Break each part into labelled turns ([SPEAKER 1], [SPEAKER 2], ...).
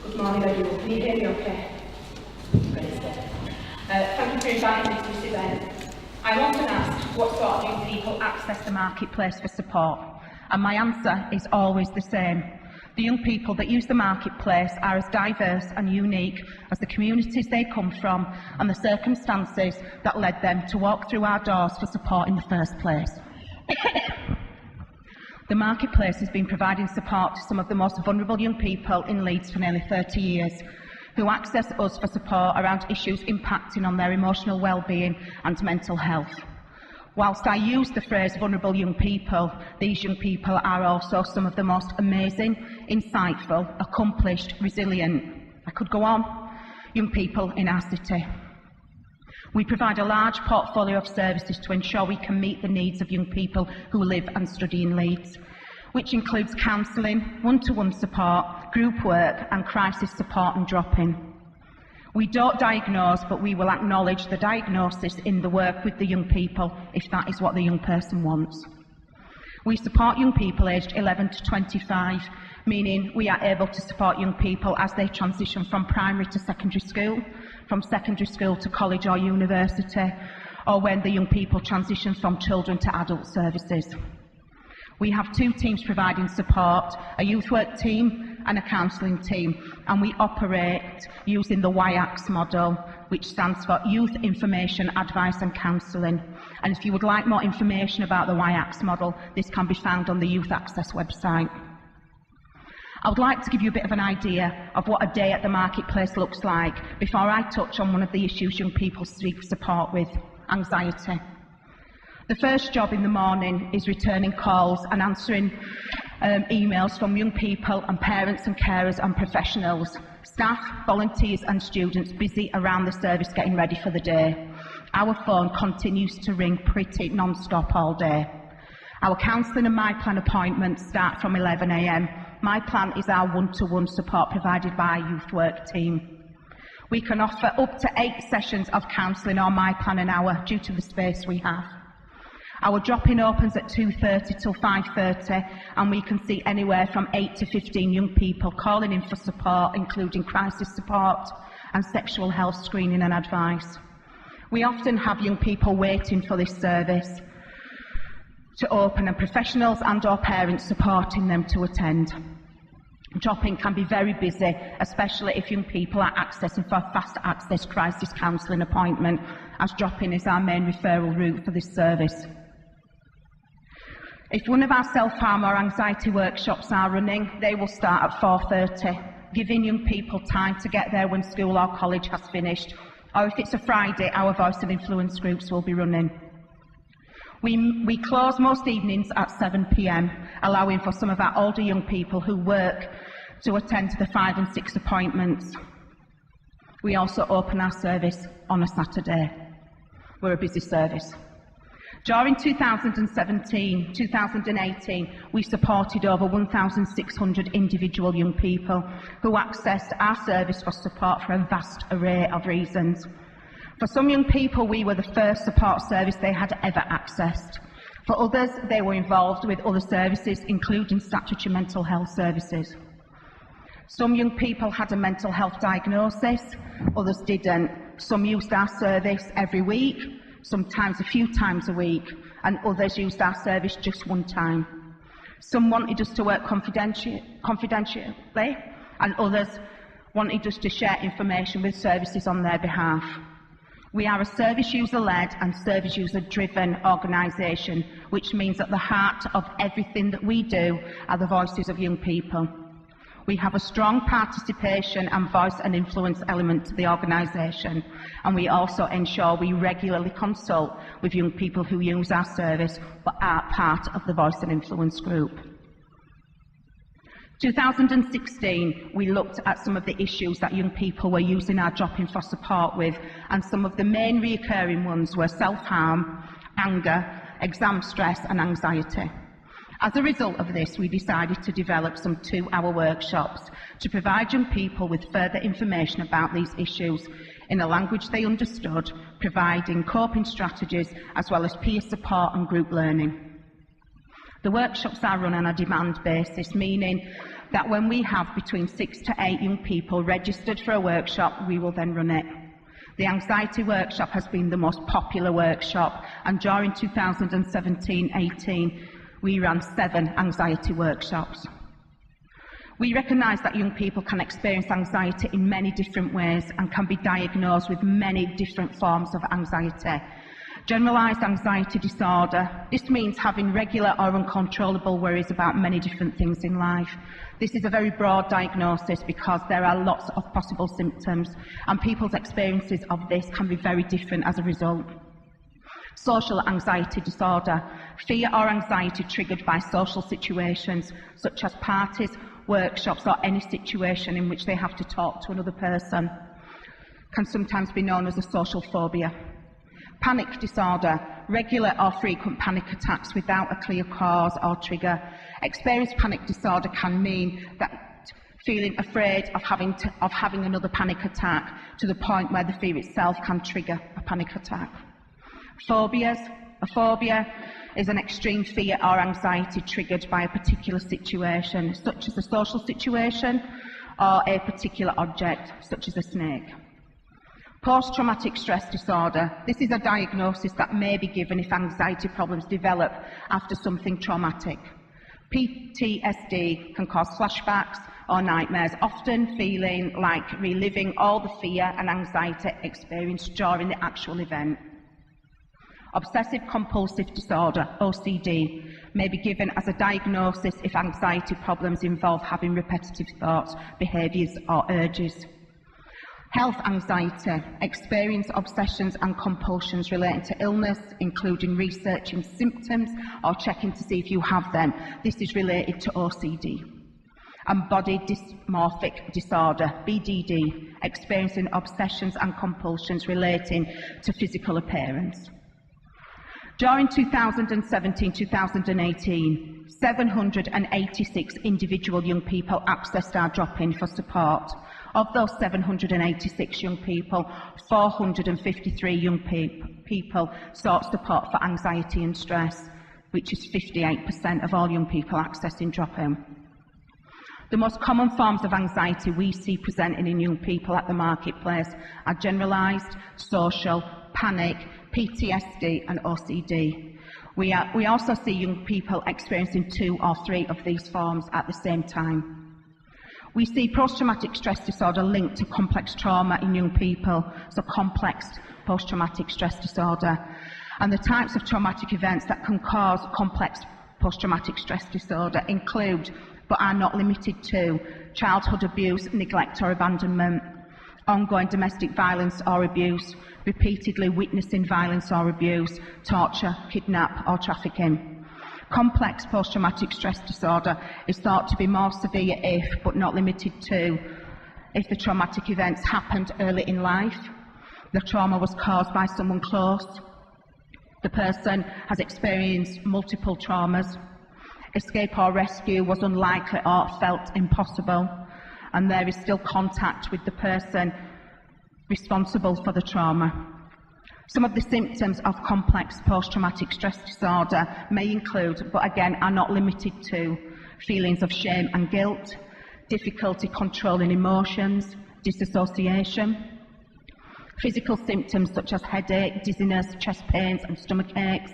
[SPEAKER 1] Good morning everyone, can you hear me okay? Great stuff. Thank you for inviting me to this event. I'm often asked what sort of young people access the marketplace for support, and my answer is always the same. The young people that use the marketplace are as diverse and unique as the communities they come from and the circumstances that led them to walk through our doors for support in the first place. The marketplace has been providing support to some of the most vulnerable young people in Leeds for nearly 30 years, who access us for support around issues impacting on their emotional well-being and mental health. Whilst I use the phrase vulnerable young people, these young people are also some of the most amazing, insightful, accomplished, resilient, I could go on, young people in our city. We provide a large portfolio of services to ensure we can meet the needs of young people who live and study in Leeds, which includes counselling, one-to-one support, group work and crisis support and drop-in. We don't diagnose, but we will acknowledge the diagnosis in the work with the young people if that is what the young person wants. We support young people aged 11 to 25, meaning we are able to support young people as they transition from primary to secondary school, from secondary school to college or university, or when the young people transition from children to adult services. We have two teams providing support, a youth work team and a counselling team, and we operate using the YACS model, which stands for Youth Information, Advice and Counselling. And if you would like more information about the YACS model, this can be found on the Youth Access website. I would like to give you a bit of an idea of what a day at the marketplace looks like before I touch on one of the issues young people seek support with, anxiety. The first job in the morning is returning calls and answering emails from young people and parents and carers and professionals, staff, volunteers and students busy around the service getting ready for the day. Our phone continues to ring pretty non-stop all day. Our counselling and My Plan appointments start from 11 AM. My Plan is our one-to-one support provided by our youth work team. We can offer up to 8 sessions of counselling or My Plan an hour due to the space we have. Our drop-in opens at 2:30 till 5:30 and we can see anywhere from 8 to 15 young people calling in for support, including crisis support and sexual health screening and advice. We often have young people waiting for this service to open and professionals and or parents supporting them to attend. Drop-in can be very busy, especially if young people are accessing for a fast access crisis counselling appointment, as drop-in is our main referral route for this service. If one of our self-harm or anxiety workshops are running, they will start at 4:30, giving young people time to get there when school or college has finished, or if it's a Friday, our voice and influence groups will be running. We close most evenings at 7 PM, allowing for some of our older young people who work to attend to the 5 and 6 appointments. We also open our service on a Saturday. We're a busy service. During 2017-2018, we supported over 1,600 individual young people who accessed our service for support for a vast array of reasons. For some young people, we were the first support service they had ever accessed. For others, they were involved with other services, including statutory mental health services. Some young people had a mental health diagnosis, others didn't. Some used our service every week, sometimes a few times a week, and others used our service just one time. Some wanted us to work confidentially, and others wanted us to share information with services on their behalf. We are a service user-led and service user-driven organisation, which means at the heart of everything that we do are the voices of young people. We have a strong participation and voice and influence element to the organisation, and we also ensure we regularly consult with young people who use our service but are part of the voice and influence group. 2016, we looked at some of the issues that young people were using our drop-in for support with, and some of the main recurring ones were self-harm, anger, exam stress and anxiety. As a result of this, we decided to develop some 2-hour workshops to provide young people with further information about these issues in a language they understood, providing coping strategies as well as peer support and group learning. The workshops are run on a demand basis, meaning that when we have between 6 to 8 young people registered for a workshop, we will then run it. The anxiety workshop has been the most popular workshop, and during 2017-18, we ran 7 anxiety workshops. We recognise that young people can experience anxiety in many different ways and can be diagnosed with many different forms of anxiety. Generalised anxiety disorder. This means having regular or uncontrollable worries about many different things in life. This is a very broad diagnosis because there are lots of possible symptoms, and people's experiences of this can be very different as a result. Social anxiety disorder. Fear or anxiety triggered by social situations such as parties, workshops or any situation in which they have to talk to another person. Can sometimes be known as a social phobia. Panic disorder, regular or frequent panic attacks without a clear cause or trigger. Experienced panic disorder can mean that feeling afraid of having another panic attack to the point where the fear itself can trigger a panic attack. Phobias. A phobia is an extreme fear or anxiety triggered by a particular situation, such as a social situation or a particular object, such as a snake. Post-traumatic stress disorder. This is a diagnosis that may be given if anxiety problems develop after something traumatic. PTSD can cause flashbacks or nightmares, often feeling like reliving all the fear and anxiety experienced during the actual event. Obsessive-compulsive disorder, OCD, may be given as a diagnosis if anxiety problems involve having repetitive thoughts, behaviours or urges. Health anxiety, experience obsessions and compulsions relating to illness, including researching symptoms or checking to see if you have them. This is related to OCD. And body dysmorphic disorder, BDD, experiencing obsessions and compulsions relating to physical appearance. During 2017-2018, 786 individual young people accessed our drop-in for support. Of those 786 young people, 453 young people sought support for anxiety and stress, which is 58% of all young people accessing drop-in. The most common forms of anxiety we see presenting in young people at the marketplace are generalised, social, panic, PTSD and OCD. We also see young people experiencing 2 or 3 of these forms at the same time. We see post-traumatic stress disorder linked to complex trauma in young people, so complex post-traumatic stress disorder. And the types of traumatic events that can cause complex post-traumatic stress disorder include, but are not limited to, childhood abuse, neglect or abandonment, ongoing domestic violence or abuse, repeatedly witnessing violence or abuse, torture, kidnap or trafficking. Complex post-traumatic stress disorder is thought to be more severe if, but not limited to, if the traumatic events happened early in life, the trauma was caused by someone close, the person has experienced multiple traumas, escape or rescue was unlikely or felt impossible, and there is still contact with the person responsible for the trauma. Some of the symptoms of complex post-traumatic stress disorder may include, but again are not limited to, feelings of shame and guilt, difficulty controlling emotions, disassociation, physical symptoms such as headache, dizziness, chest pains and stomach aches,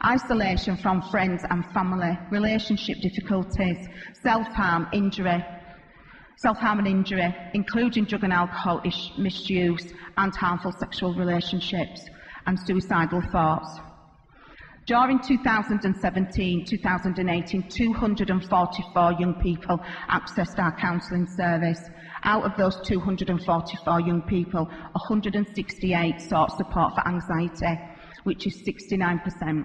[SPEAKER 1] isolation from friends and family, relationship difficulties, self-harm and injury, including drug and alcohol misuse and harmful sexual relationships, and suicidal thoughts. During 2017-2018, 244 young people accessed our counselling service. Out of those 244 young people, 168 sought support for anxiety, which is 69%.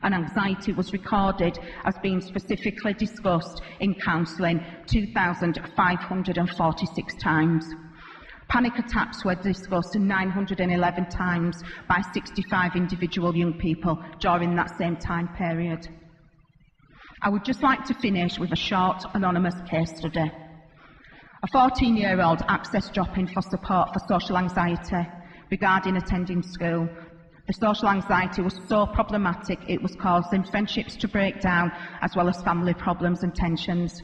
[SPEAKER 1] And anxiety was recorded as being specifically discussed in counselling 2,546 times. Panic attacks were discussed 911 times by 65 individual young people during that same time period. I would just like to finish with a short anonymous case study. A 14-year-old accessed drop-in for support for social anxiety regarding attending school. The social anxiety was so problematic it was causing friendships to break down as well as family problems and tensions.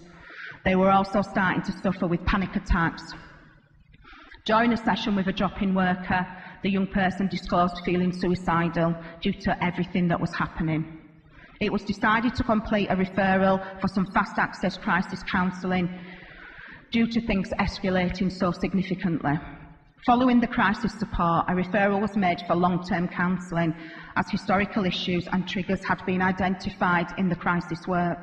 [SPEAKER 1] They were also starting to suffer with panic attacks. During a session with a drop-in worker, the young person disclosed feeling suicidal due to everything that was happening. It was decided to complete a referral for some fast access crisis counselling due to things escalating so significantly. Following the crisis support, a referral was made for long-term counselling as historical issues and triggers had been identified in the crisis work,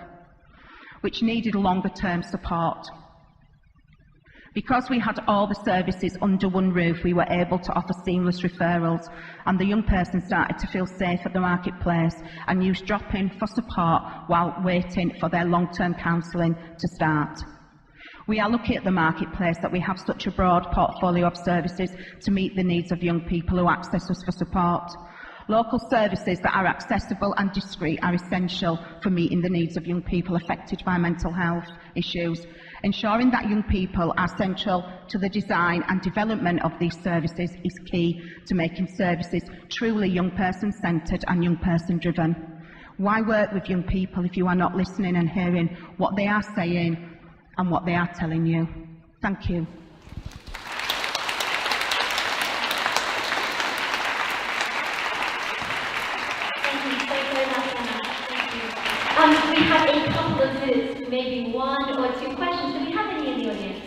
[SPEAKER 1] which needed longer-term support. Because we had all the services under one roof, we were able to offer seamless referrals, and the young person started to feel safe at the marketplace and used drop-in for support while waiting for their long-term counselling to start. We are lucky at the marketplace that we have such a broad portfolio of services to meet the needs of young people who access us for support. Local services that are accessible and discreet are essential for meeting the needs of young people affected by mental health issues. Ensuring that young people are central to the design and development of these services is key to making services truly young person centred and young person driven. Why work with young people if you are not listening and hearing what they are saying and what they are telling you? Thank you.
[SPEAKER 2] We have a couple of minutes, maybe one or two questions. Do we have any in the audience?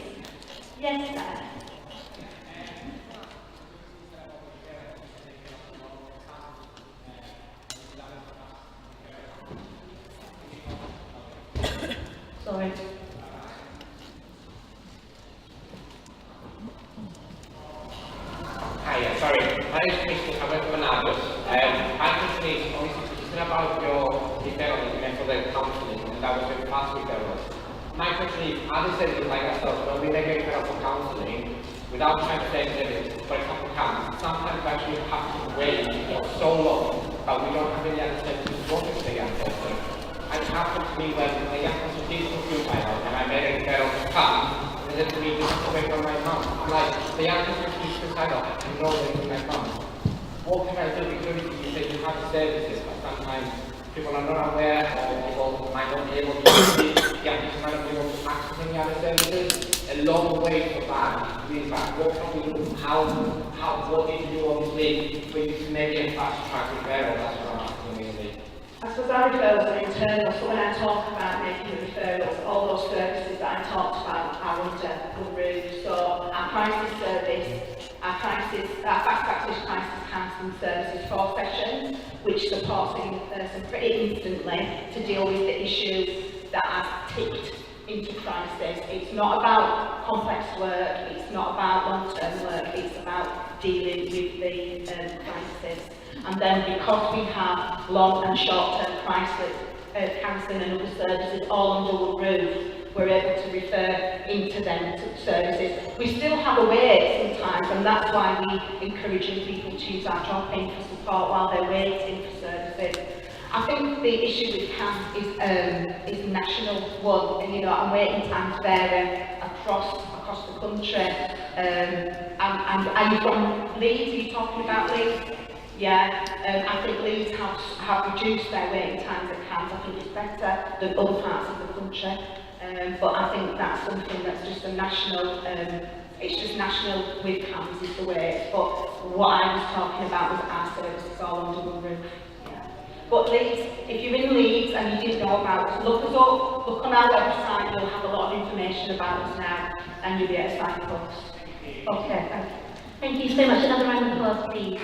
[SPEAKER 2] Yes, sir. Sorry.
[SPEAKER 3] Hiya, sorry. My name is Christian. I work for NIPS. My question is, obviously, it's about your referral that you made for the counselling, and that was your past referrals. My question is, are there services like ourselves, when we make a referral for counselling, without trying to say service, for example, sometimes we actually have to wait for so long, but we don't have any other services to work with the young person. And it happened to me when a young person did conclude my health, and I made a referral to come, and then to me, just away from my mum. I'm like, the young person is suicidal, I know they're with my mum. What can I do? Because you say you have the services, but sometimes people are not aware, or people might not be able to see, young people might not be able to access any other services. A long way for that. Really bad. What can we do? What did you do, obviously, for you to maybe a fast track referral? That's what I'm asking, really.
[SPEAKER 4] I suppose our referrals are internal, so when I talk about making the referrals, all those services that I talked about are under one roof. So our crisis service, our fast access crisis counselling services, 4 sessions, which supports the young person pretty instantly to deal with the issues that are ticked into crisis. It's not about complex work, it's not about long-term work, it's about dealing with the crisis. And then because we have long and short-term crisis counselling and other services all under one roof, we're able to refer into them to services. We still have a wait sometimes, and that's why we encourage young people to use our drop-in for support while they're waiting for services. I think the issue with CAMS is a national one, and and waiting times vary across the country. And are you from Leeds? Are you talking about Leeds? Yeah, I think Leeds have reduced their waiting times at CAMS. I think it's better than other parts of the country. But I think that's something that's just a national, it's just national with CAMS is the way it is. But what I was talking about was our services all under one roof. Yeah. But Leeds, if you're in Leeds and you didn't know about us, look us up, look on our website, you'll have a lot of information about us now, and you'll be able to find us. Okay, thank you.
[SPEAKER 2] Thank you so much. Another round of applause, please.